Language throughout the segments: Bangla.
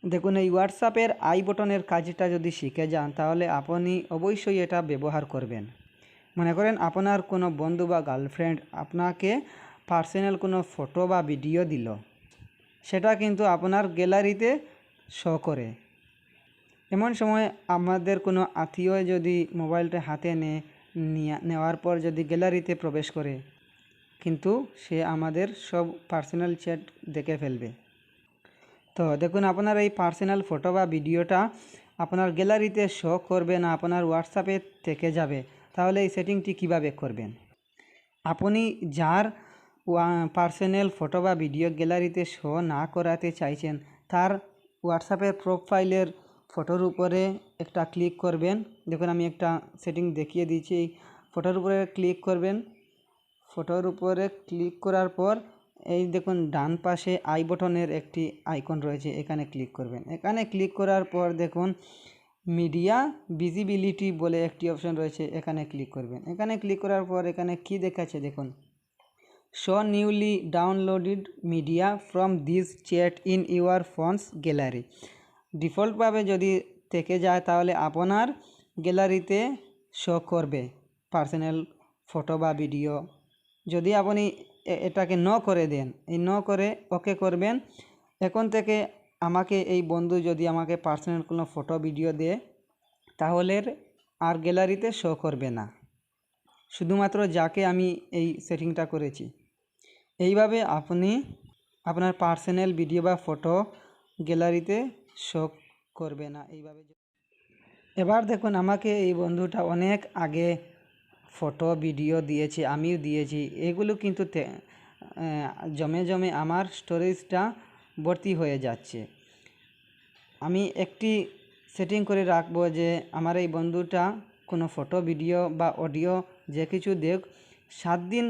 দেখুন এই হোয়াটসঅ্যাপের আই বটনের কাজটা যদি শিখে যান তাহলে আপনি অবশ্যই এটা ব্যবহার করবেন। মনে করেন আপনার কোনো বন্ধু বা গার্লফ্রেন্ড আপনাকে পার্সোনাল কোনো ফটো বা ভিডিও দিল, সেটা কিন্তু আপনার গ্যালারিতে শো করে। এমন সময় আমাদের কোনো আত্মীয় যদি মোবাইলটা হাতে নেওয়ার পর যদি গ্যালারিতে প্রবেশ করে, কিন্তু সে আমাদের সব পার্সোনাল চ্যাট দেখে ফেলবে। তো দেখুন আপনার এই পার্সোনাল ফটো বা ভিডিওটা আপনার গ্যালারিতে শো করবে না, আপনার হোয়াটসঅ্যাপে থেকে যাবে। তাহলে এই সেটিংটি কিভাবে করবেন? আপনি যার পার্সোনাল ফটো বা ভিডিও গ্যালারিতে শো না করাতে চাইছেন তার হোয়াটসঅ্যাপের প্রোফাইলের ফটোর উপরে একটা ক্লিক করবেন। দেখুন আমি একটা সেটিং দেখিয়ে দিয়েছি। এই ফটোর উপরে ক্লিক করবেন। ফটোর উপরে ক্লিক করার পর এই দেখুন ডান পাশে আই বটনের একটি আইকন রয়েছে, এখানে ক্লিক করবেন। এখানে ক্লিক করার পর দেখুন মিডিয়া ভিজিবিলিটি বলে একটি অপশন রয়েছে, এখানে ক্লিক করবেন। এখানে ক্লিক করার পর এখানে কি দেখাচ্ছে দেখুন, show newly downloaded media from this chat in your phone's gallery. ডিফল্টভাবে যদি থেকে যায় তাহলে আপনার গ্যালারিতে শো করবে পার্সোনাল ফটো বা ভিডিও। যদি আপনি এটাকে ন করে দেন, এই ন করে ওকে করবেন, এখন থেকে আমাকে এই বন্ধু যদি আমাকে পার্সোনাল কোনো ফটো ভিডিও দেয় তাহলে আর গ্যালারিতে শো করবে না, শুধুমাত্র যাকে আমি এই সেটিংটা করেছি। এইভাবে আপনি আপনার পার্সোনাল ভিডিও বা ফটো গ্যালারিতে শো করবে না এইভাবে। এবার দেখুন আমাকে এই বন্ধুটা অনেক আগে ফটো ভিডিও দিয়েছে, আমিও দিয়েছি। এগুলো কিন্তু জমে জমে আমার স্টোরেজটা ভর্তি হয়ে যাচ্ছে। আমি একটি সেটিং করে রাখবো যে আমার এই বন্ধুটা কোনো ফটো ভিডিও বা অডিও যে কিছু দেখ 7 দিন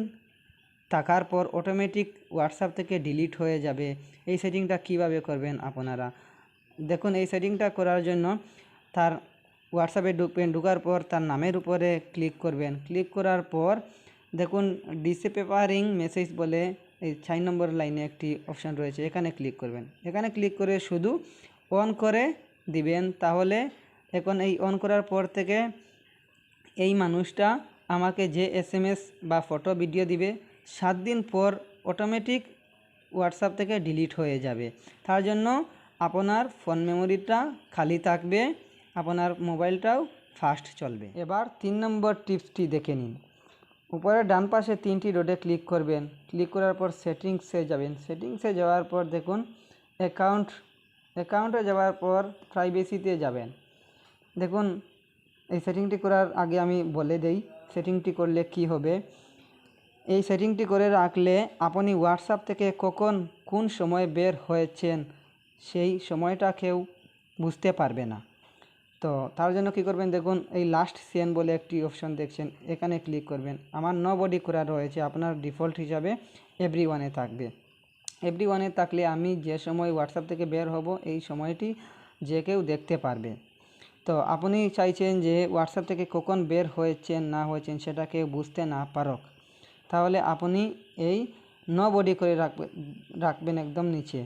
থাকার পর অটোমেটিক হোয়াটসঅ্যাপ থেকে ডিলিট হয়ে যাবে। এই সেটিংটা কিভাবে করবেন আপনারা দেখুন। এই সেটিংটা করার জন্য তার হোয়াটসঅ্যাপে ঢুকবেন, ঢোকার পর তার নামের উপরে ক্লিক করবেন। ক্লিক করার পর দেখুন ডিসঅ্যাপিয়ারিং মেসেজ বলে এই 6 নম্বর লাইনে একটি অপশান রয়েছে, এখানে ক্লিক করবেন। এখানে ক্লিক করে শুধু অন করে দিবেন। তাহলে এখন এই অন করার পর থেকে এই মানুষটা আমাকে যে SMS বা ফটো ভিডিও দিবে 7 দিন পর অটোমেটিক হোয়াটসঅ্যাপ থেকে ডিলিট হয়ে যাবে। তার জন্য আপনার ফোন মেমোরিটা খালি থাকবে, আপনার মোবাইলটাও ফাস্ট চলবে। এবার 3 নম্বর টিপসটি দেখে নিন। উপরে ডান পাশে 3টি ডটে ক্লিক করবেন। ক্লিক করার পর সেটিংসে যাবেন। সেটিংসে যাওয়ার পর দেখুন অ্যাকাউন্টে যাওয়ার পর প্রাইভেসিতে যাবেন। দেখুন এই সেটিংটি করার আগে আমি বলে দেই সেটিংটি করলে কি হবে। এই সেটিংটি করে রাখলে আপনি হোয়াটসঅ্যাপ থেকে কখন কোন সময় বের হয়েছেন সেই সময়টা কেউ বুঝতে পারবে না। তো তার জন্য কী করবেন দেখুন এই লাস্ট সিন বলে একটি অপশন দেখছেন, এখানে ক্লিক করবেন। আমার নো বডি করা রয়েছে, আপনার ডিফল্ট হিসাবে এভরিওয়ানে থাকবে। এভরিওয়ানে থাকলে আমি যে সময় হোয়াটসঅ্যাপ থেকে বের হব এই সময়টি যে কেউ দেখতে পারবে। তো আপনি চাইছেন যে হোয়াটসঅ্যাপ থেকে কখন বের হয়েছেন না হয়েছেন সেটা কেউ বুঝতে না পারুক, তাহলে আপনি এই নো বডি করে রাখবেন একদম নিচে।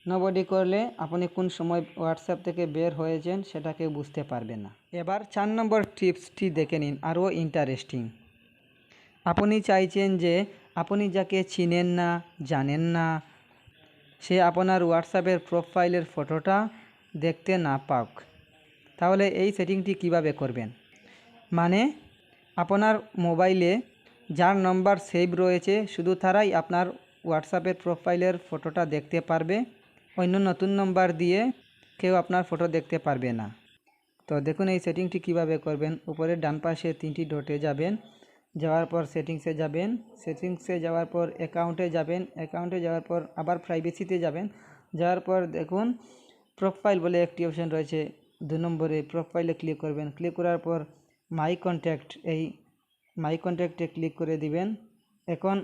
নো বডি করলে আপনি কোন সময় হোয়াটসঅ্যাপ থেকে বের হয়েছেন সেটা কেউ বুঝতে পারবে না। এবার 4 নম্বর টিপসটি দেখে নিন, আরও ইন্টারেস্টিং। আপনি চাইছেন যে আপনি যাকে চিনেন না জানেন না সে আপনার হোয়াটসঅ্যাপের প্রোফাইলের ফটোটা দেখতে না পাক, তাহলে এই সেটিংটি কিভাবে করবেন? মানে আপনার মোবাইলে যার নম্বর সেভ রয়েছে শুধু তারাই আপনার হোয়াটসঅ্যাপের প্রোফাইলের ফটোটা দেখতে পারবে, অন্য নতুন নম্বর দিয়ে কেউ আপনার ফটো দেখতে পারবে না। তো দেখুন এই সেটিংটি কিভাবে করবেন। উপরে ডান পাশে 3টি ডটে যাবেন, যাওয়ার পর সেটিংসে যাবেন। সেটিংসে যাওয়ার পর অ্যাকাউন্টে যাবেন। অ্যাকাউন্টে যাওয়ার পর আবার প্রাইভেসিতে যাবেন। যাওয়ার পর দেখুন প্রোফাইল বলে একটি অপশান রয়েছে, 2 নম্বরে প্রোফাইলে ক্লিক করবেন। ক্লিক করার পর মাই কন্ট্যাক্ট, এই মাই কন্ট্যাক্টে ক্লিক করে দিবেন। এখন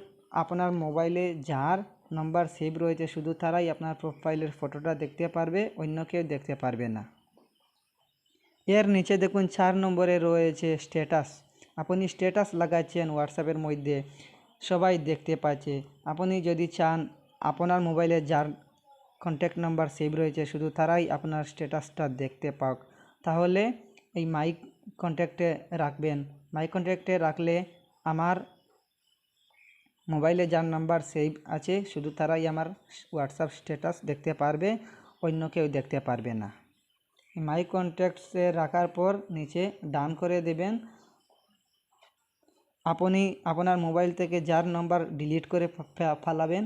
আপনার মোবাইলে যার নাম্বার সেভ রয়েছে শুধু তারাই আপনার প্রোফাইলের ফটোটা দেখতে পারবে, অন্য কেউ দেখতে পারবে না। এর নিচে দেখুন 4 নম্বরে রয়েছে স্ট্যাটাস। আপনি স্ট্যাটাস লাগাচ্ছেন হোয়াটসঅ্যাপের মধ্যে, সবাই দেখতে পাচ্ছে। আপনি যদি চান আপনার মোবাইলে যার কন্ট্যাক্ট নাম্বার সেভ রয়েছে শুধু তারাই আপনার স্ট্যাটাসটা দেখতে পাক। তাহলে এই মাই কন্ট্যাক্টে রাখবেন। মাই কন্ট্যাক্টে রাখলে আমার মোবাইলে যার নাম্বার সেভ আছে শুধু তারাই আমার হোয়াটসঅ্যাপ স্ট্যাটাস দেখতে পারবে, অন্য কেউ দেখতে পারবে না। মাই কন্ট্যাক্টসে রাখার পর নিচে ডান করে দেবেন। আপনি আপনার মোবাইল থেকে যার নাম্বার ডিলিট করে ফেলাবেন